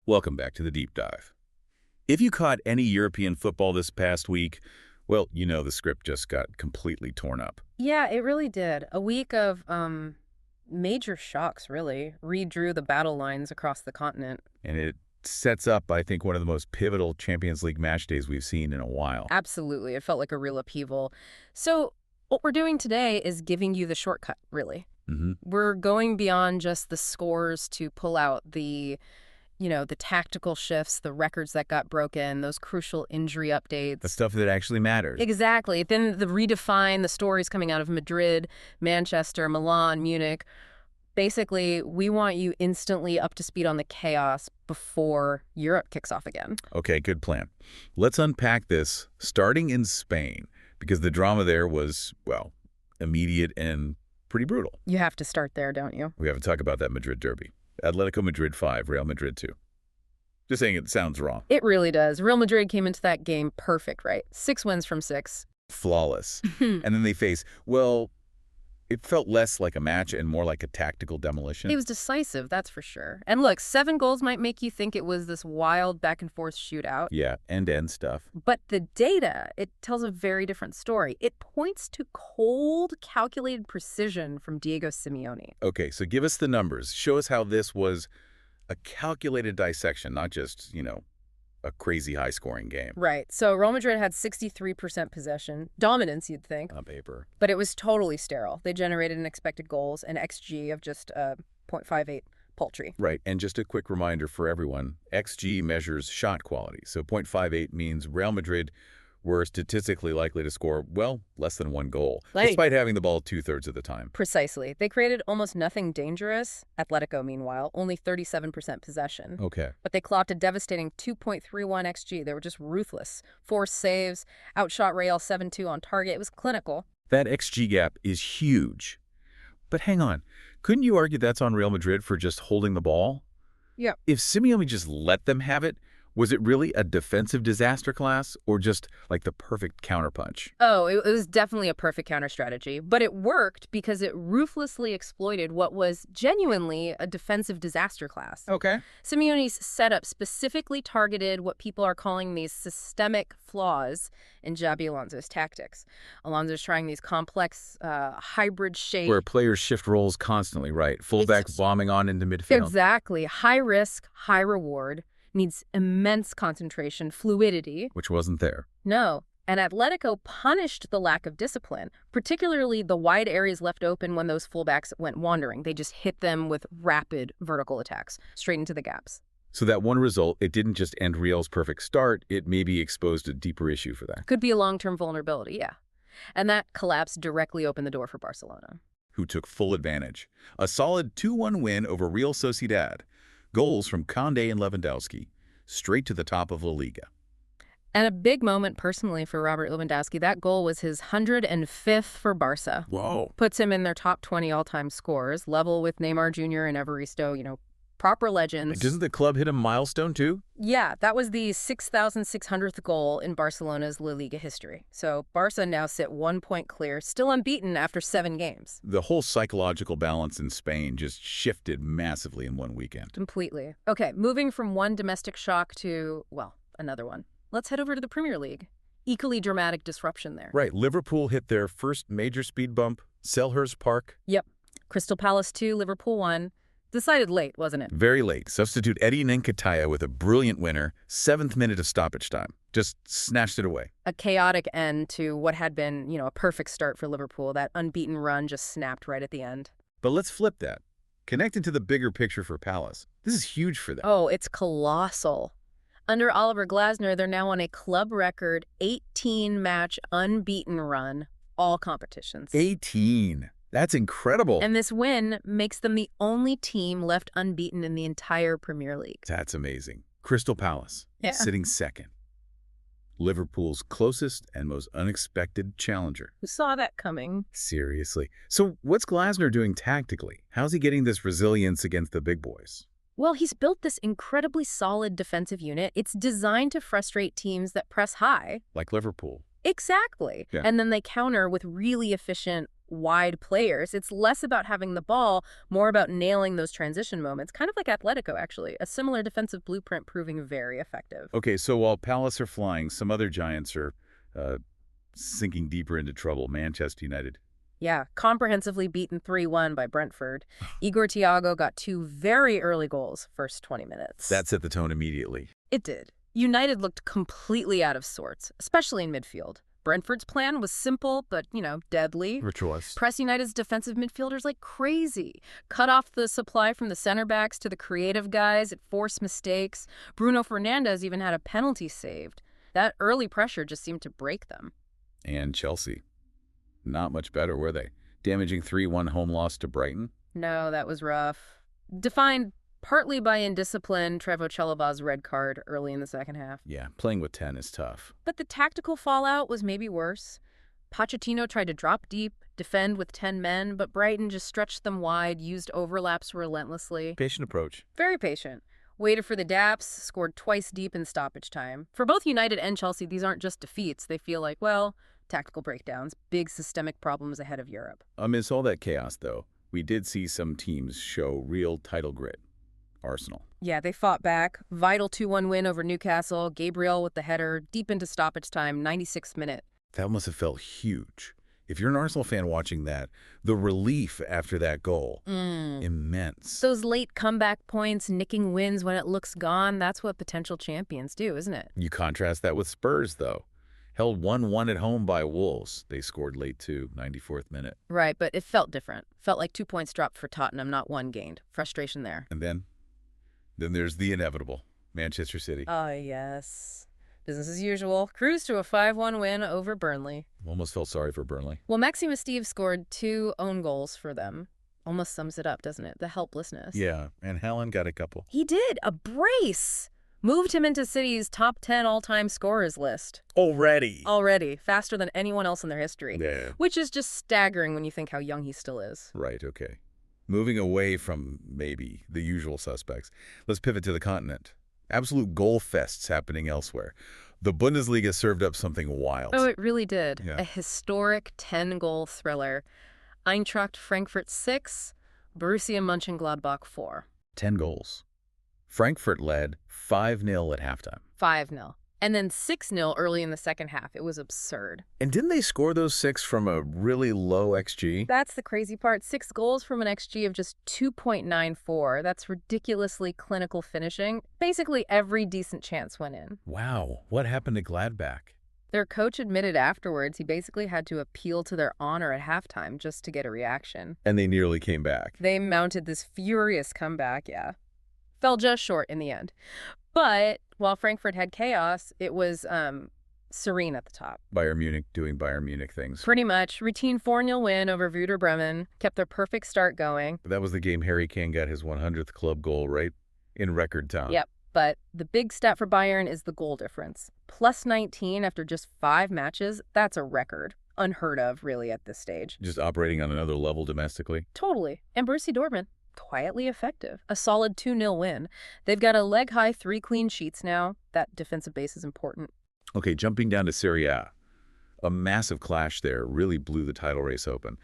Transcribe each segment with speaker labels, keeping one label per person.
Speaker 1: Welcome back to the Deep Dive. If you caught any European football this past week, well, you know the script just got completely torn up.
Speaker 2: Yeah, it really did. A week of major shocks, really, redrew the battle lines across the continent.
Speaker 1: And it sets up, I think, one of the most pivotal Champions League match days we've seen in a while.
Speaker 2: Absolutely. It felt like a real upheaval. So what we're doing today is giving you the shortcut, really. We're going beyond just the scores to pull out the tactical shifts, the records that got broken, those crucial injury updates.
Speaker 1: The stuff that actually matters.
Speaker 2: Exactly. Then redefine the stories coming out of Madrid, Manchester, Milan, Munich. Basically, we want you instantly up to speed on the chaos before Europe kicks off again.
Speaker 1: Okay, good plan. Let's unpack this, starting in Spain, because the drama there was, well, immediate and pretty brutal.
Speaker 2: You have to start there, don't you?
Speaker 1: We have to talk about that Madrid Derby. Atletico Madrid 5, Real Madrid 2. Just saying it sounds wrong.
Speaker 2: It really does. Real Madrid came into that game perfect, right? 6 wins from 6.
Speaker 1: Flawless. And then they face, well, it felt less like a match and more like a tactical demolition.
Speaker 2: It was decisive, that's for sure. And look, 7 goals might make you think it was this wild back-and-forth shootout.
Speaker 1: Yeah, end-to-end stuff.
Speaker 2: But the data, it tells a very different story. It points to cold, calculated precision from Diego Simeone.
Speaker 1: Okay, so give us the numbers. Show us how this was a calculated dissection, not just, a crazy high-scoring game.
Speaker 2: Right. So Real Madrid had 63% possession. Dominance, you'd think.
Speaker 1: On paper.
Speaker 2: But it was totally sterile. They generated an expected goals, an XG of just 0.58 paltry.
Speaker 1: Right. And just a quick reminder for everyone, XG measures shot quality. So 0.58 means Real Madrid were statistically likely to score, well, less than 1 goal, despite having the ball 2/3 of the time.
Speaker 2: Precisely. They created almost nothing dangerous. Atletico, meanwhile, only 37% possession.
Speaker 1: Okay.
Speaker 2: But they clocked a devastating 2.31 XG. They were just ruthless. 4 saves, outshot Real 7-2 on target. It was clinical.
Speaker 1: That XG gap is huge. But hang on. Couldn't you argue that's on Real Madrid for just holding the ball?
Speaker 2: Yeah.
Speaker 1: If Simeone just let them have it, was it really a defensive disaster class or just like the perfect counterpunch?
Speaker 2: Oh, it was definitely a perfect counter strategy, but it worked because it ruthlessly exploited what was genuinely a defensive disaster class.
Speaker 1: Okay.
Speaker 2: Simeone's setup specifically targeted what people are calling these systemic flaws in Xabi Alonso's tactics. Alonso's trying these complex hybrid shapes.
Speaker 1: Where players shift roles constantly, right? Fullbacks bombing on into midfield.
Speaker 2: Exactly. High risk, high reward. Needs immense concentration, fluidity.
Speaker 1: Which wasn't there.
Speaker 2: No. And Atletico punished the lack of discipline, particularly the wide areas left open when those fullbacks went wandering. They just hit them with rapid vertical attacks, straight into the gaps.
Speaker 1: So that one result, it didn't just end Real's perfect start, it maybe exposed a deeper issue for that.
Speaker 2: Could be a long-term vulnerability, yeah. And that collapse directly opened the door for Barcelona,
Speaker 1: who took full advantage. A solid 2-1 win over Real Sociedad. Goals from Condé and Lewandowski, straight to the top of La Liga.
Speaker 2: And a big moment personally for Robert Lewandowski. That goal was his 105th for Barca.
Speaker 1: Whoa.
Speaker 2: Puts him in their top 20 all-time scores, level with Neymar Jr. and Evaristo, proper legends.
Speaker 1: Doesn't the club hit a milestone too?
Speaker 2: Yeah, that was the 6,600th goal in Barcelona's La Liga history. So Barca now sit 1 point clear, still unbeaten after 7 games.
Speaker 1: The whole psychological balance in Spain just shifted massively in one weekend.
Speaker 2: Completely. Okay, moving from one domestic shock to, well, another one. Let's head over to the Premier League. Equally dramatic disruption there.
Speaker 1: Right, Liverpool hit their first major speed bump, Selhurst Park.
Speaker 2: Yep. Crystal Palace 2, Liverpool 1. Decided late, wasn't it?
Speaker 1: Very late. Substitute Eddie Nketiah with a brilliant winner, 7th minute of stoppage time. Just snatched it away.
Speaker 2: A chaotic end to what had been, a perfect start for Liverpool. That unbeaten run just snapped right at the end.
Speaker 1: But let's flip that. Connecting to the bigger picture for Palace. This is huge for them.
Speaker 2: Oh, it's colossal. Under Oliver Glasner, they're now on a club record 18-match unbeaten run, all competitions.
Speaker 1: 18. That's incredible.
Speaker 2: And this win makes them the only team left unbeaten in the entire Premier League.
Speaker 1: That's amazing. Crystal Palace, sitting second. Liverpool's closest and most unexpected challenger.
Speaker 2: Who saw that coming?
Speaker 1: Seriously. So what's Glasner doing tactically? How's he getting this resilience against the big boys?
Speaker 2: Well, he's built this incredibly solid defensive unit. It's designed to frustrate teams that press high.
Speaker 1: Like Liverpool.
Speaker 2: Exactly.
Speaker 1: Yeah.
Speaker 2: And then they counter with really efficient wide players. It's less about having the ball, more about nailing those transition moments, kind of like Atletico, actually. A similar defensive blueprint proving very effective.
Speaker 1: Okay, so while Palace are flying, some other giants are sinking deeper into trouble. Manchester United.
Speaker 2: Yeah, comprehensively beaten 3-1 by Brentford. Igor Thiago got 2 very early goals first 20 minutes.
Speaker 1: That set the tone immediately.
Speaker 2: It did. United looked completely out of sorts, especially in midfield. Brentford's plan was simple, but, deadly.
Speaker 1: Virtuous.
Speaker 2: Press United's defensive midfielders like crazy. Cut off the supply from the center backs to the creative guys. It forced mistakes. Bruno Fernandes even had a penalty saved. That early pressure just seemed to break them.
Speaker 1: And Chelsea. Not much better, were they? Damaging 3-1 home loss to Brighton?
Speaker 2: No, that was rough. Defined partly by indiscipline, Trevoh Chalobah's red card early in the second half.
Speaker 1: Yeah, playing with 10 is tough.
Speaker 2: But the tactical fallout was maybe worse. Pochettino tried to drop deep, defend with 10 men, but Brighton just stretched them wide, used overlaps relentlessly.
Speaker 1: Patient approach.
Speaker 2: Very patient. Waited for the daps, scored twice deep in stoppage time. For both United and Chelsea, these aren't just defeats. They feel like, well, tactical breakdowns, big systemic problems ahead of Europe.
Speaker 1: Amidst all that chaos, though, we did see some teams show real title grit. Arsenal.
Speaker 2: Yeah, they fought back. Vital 2-1 win over Newcastle. Gabriel with the header, deep into stoppage time, 96th minute.
Speaker 1: That must have felt huge. If you're an Arsenal fan watching that, the relief after that goal, immense.
Speaker 2: Those late comeback points, nicking wins when it looks gone, that's what potential champions do, isn't it?
Speaker 1: You contrast that with Spurs, though. Held 1-1 at home by Wolves. They scored late too, 94th minute.
Speaker 2: Right, but it felt different. Felt like 2 points dropped for Tottenham, not 1 gained. Frustration there.
Speaker 1: And then there's the inevitable, Manchester City.
Speaker 2: Oh, yes. Business as usual. Cruise to a 5-1 win over Burnley.
Speaker 1: Almost felt sorry for Burnley.
Speaker 2: Well, Maxime Steve scored 2 own goals for them. Almost sums it up, doesn't it? The helplessness.
Speaker 1: Yeah, and Haaland got a couple.
Speaker 2: He did. A brace. Moved him into City's top 10 all-time scorers list.
Speaker 1: Already.
Speaker 2: Faster than anyone else in their history.
Speaker 1: Yeah.
Speaker 2: Which is just staggering when you think how young he still is.
Speaker 1: Right, okay. Moving away from, maybe, the usual suspects, let's pivot to the continent. Absolute goal fests happening elsewhere. The Bundesliga served up something wild.
Speaker 2: Oh, it really did.
Speaker 1: Yeah.
Speaker 2: A historic 10-goal thriller. Eintracht Frankfurt 6, Borussia Mönchengladbach 4.
Speaker 1: 10 goals. Frankfurt led 5-0 at halftime.
Speaker 2: 5-0. And then 6-0 early in the second half. It was absurd.
Speaker 1: And didn't they score those 6 from a really low XG?
Speaker 2: That's the crazy part. 6 goals from an XG of just 2.94. That's ridiculously clinical finishing. Basically, every decent chance went in.
Speaker 1: Wow. What happened to Gladbach?
Speaker 2: Their coach admitted afterwards he basically had to appeal to their honor at halftime just to get a reaction.
Speaker 1: And they nearly came back.
Speaker 2: They mounted this furious comeback, yeah. Fell just short in the end. But while Frankfurt had chaos, it was serene at the top.
Speaker 1: Bayern Munich doing Bayern Munich things.
Speaker 2: Pretty much. Routine 4-0 win over Werder Bremen. Kept their perfect start going.
Speaker 1: That was the game Harry Kane got his 100th club goal, right? In record time.
Speaker 2: Yep. But the big stat for Bayern is the goal difference. Plus 19 after just 5 matches. That's a record. Unheard of, really, at this stage.
Speaker 1: Just operating on another level domestically.
Speaker 2: Totally. And Borussia Dortmund. Quietly effective. A solid 2-0 win. They've got a leg-high 3 clean sheets now. That defensive base is important.
Speaker 1: Okay, jumping down to Serie A. A massive clash there really blew the title race open.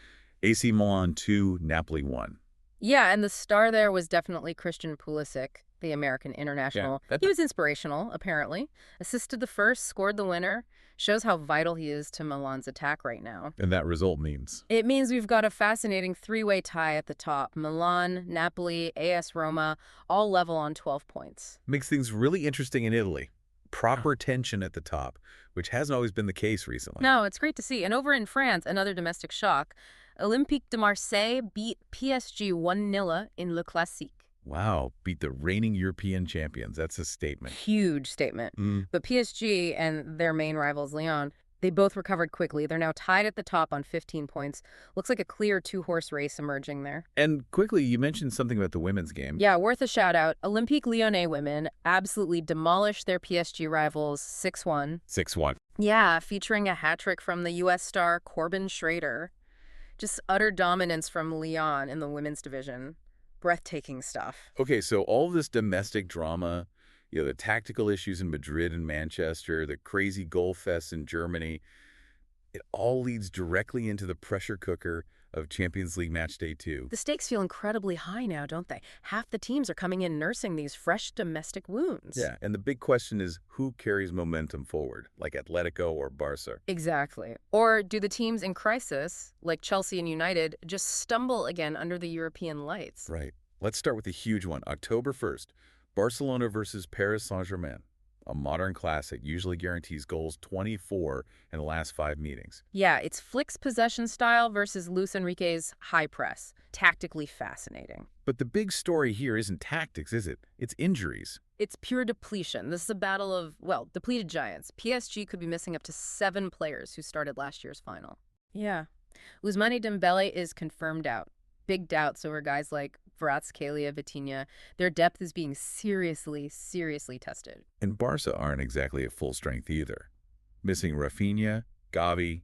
Speaker 1: AC Milan 2, Napoli 1.
Speaker 2: Yeah, and the star there was definitely Christian Pulisic, the American international.
Speaker 1: Yeah,
Speaker 2: he was inspirational, apparently. Assisted the first, scored the winner. Shows how vital he is to Milan's attack right now.
Speaker 1: And that result means?
Speaker 2: It means we've got a fascinating 3-way tie at the top. Milan, Napoli, AS Roma, all level on 12 points.
Speaker 1: Makes things really interesting in Italy. Proper tension at the top, which hasn't always been the case recently.
Speaker 2: No, it's great to see. And over in France, another domestic shock. Olympique de Marseille beat PSG 1-0 in Le Classique.
Speaker 1: Wow, beat the reigning European champions. That's a statement.
Speaker 2: Huge statement. But PSG and their main rivals, Lyon, they both recovered quickly. They're now tied at the top on 15 points. Looks like a clear 2-horse race emerging there.
Speaker 1: And quickly, you mentioned something about the women's game.
Speaker 2: Yeah, worth a shout out. Olympique Lyonnais women absolutely demolished their PSG rivals 6-1.
Speaker 1: 6-1.
Speaker 2: Yeah, featuring a hat trick from the U.S. star Corbin Schrader. Just utter dominance from Lyon in the women's division. Breathtaking stuff.
Speaker 1: Okay, so all this domestic drama, the tactical issues in Madrid and Manchester, the crazy goal fests in Germany, it all leads directly into the pressure cooker of Champions League Matchday 2.
Speaker 2: The stakes feel incredibly high now, don't they? Half the teams are coming in nursing these fresh domestic wounds.
Speaker 1: Yeah, and the big question is who carries momentum forward, like Atletico or Barca?
Speaker 2: Exactly. Or do the teams in crisis, like Chelsea and United, just stumble again under the European lights?
Speaker 1: Right. Let's start with a huge one. October 1st, Barcelona versus Paris Saint-Germain. A modern classic usually guarantees goals 24 in the last 5 meetings.
Speaker 2: Yeah, it's Flick's possession style versus Luis Enrique's high press. Tactically fascinating.
Speaker 1: But the big story here isn't tactics, is it? It's injuries.
Speaker 2: It's pure depletion. This is a battle of, well, depleted giants. PSG could be missing up to 7 players who started last year's final. Yeah. Ousmane Dembele is confirmed out. Big doubts over guys like Kvaratskhelia, Vitinha. Their depth is being seriously tested.
Speaker 1: And Barca aren't exactly at full strength either. Missing Rafinha, Gavi,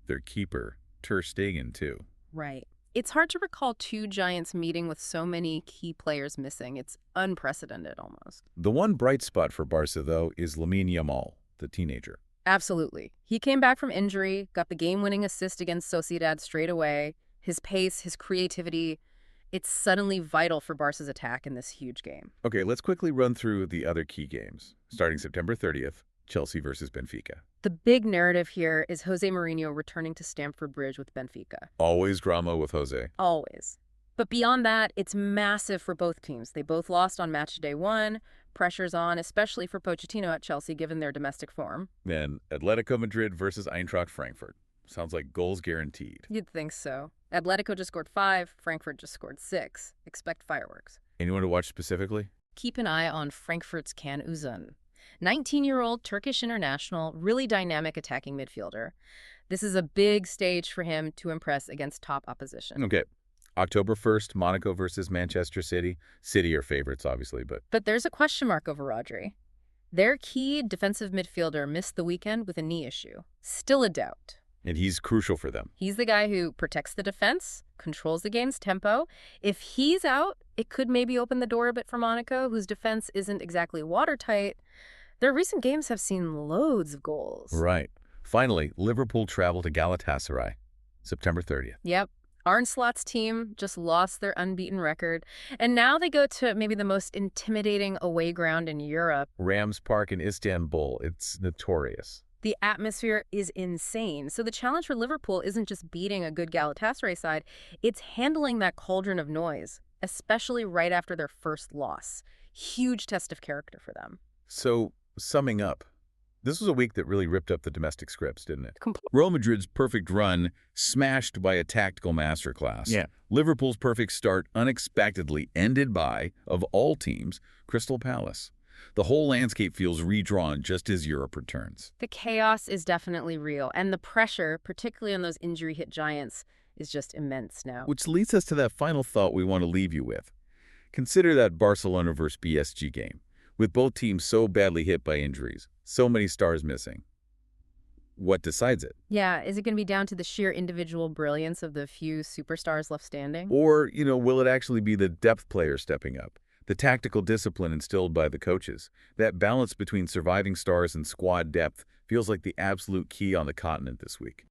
Speaker 1: their keeper, Ter Stegen too.
Speaker 2: Right. It's hard to recall 2 giants meeting with so many key players missing. It's unprecedented almost.
Speaker 1: The one bright spot for Barca, though, is Lamine Yamal, the teenager.
Speaker 2: Absolutely. He came back from injury, got the game-winning assist against Sociedad straight away. His pace, his creativity, it's suddenly vital for Barca's attack in this huge game.
Speaker 1: Okay, let's quickly run through the other key games. Starting September 30th, Chelsea versus Benfica.
Speaker 2: The big narrative here is Jose Mourinho returning to Stamford Bridge with Benfica.
Speaker 1: Always drama with Jose.
Speaker 2: Always. But beyond that, it's massive for both teams. They both lost on match day 1. Pressure's on, especially for Pochettino at Chelsea, given their domestic form.
Speaker 1: Then Atletico Madrid versus Eintracht Frankfurt. Sounds like goals guaranteed.
Speaker 2: You'd think so. Atletico just scored 5. Frankfurt just scored 6. Expect fireworks.
Speaker 1: Anyone to watch specifically?
Speaker 2: Keep an eye on Frankfurt's Can Uzun. 19-year-old Turkish international, really dynamic attacking midfielder. This is a big stage for him to impress against top opposition.
Speaker 1: Okay. October 1st, Monaco versus Manchester City. City are favorites, obviously, but...
Speaker 2: But there's a question mark over Rodri. Their key defensive midfielder missed the weekend with a knee issue. Still a doubt.
Speaker 1: And he's crucial for them.
Speaker 2: He's the guy who protects the defense, controls the game's tempo. If he's out, it could maybe open the door a bit for Monaco, whose defense isn't exactly watertight. Their recent games have seen loads of goals.
Speaker 1: Right. Finally, Liverpool travel to Galatasaray, September 30th.
Speaker 2: Yep. Arne Slot's team just lost their unbeaten record, and now they go to maybe the most intimidating away ground in Europe.
Speaker 1: Rams Park in Istanbul. It's notorious.
Speaker 2: The atmosphere is insane. So the challenge for Liverpool isn't just beating a good Galatasaray side, it's handling that cauldron of noise, especially right after their first loss. Huge test of character for them.
Speaker 1: So, summing up, this was a week that really ripped up the domestic scripts, didn't it? Real Madrid's perfect run smashed by a tactical masterclass. Yeah. Liverpool's perfect start unexpectedly ended by, of all teams, Crystal Palace. The whole landscape feels redrawn just as Europe returns.
Speaker 2: The chaos is definitely real, and the pressure, particularly on those injury-hit giants, is just immense now.
Speaker 1: Which leads us to that final thought we want to leave you with. Consider that Barcelona versus PSG game, with both teams so badly hit by injuries, so many stars missing. What decides it?
Speaker 2: Yeah, is it going to be down to the sheer individual brilliance of the few superstars left standing?
Speaker 1: Or, will it actually be the depth players stepping up? The tactical discipline instilled by the coaches. That balance between surviving stars and squad depth feels like the absolute key on the continent this week.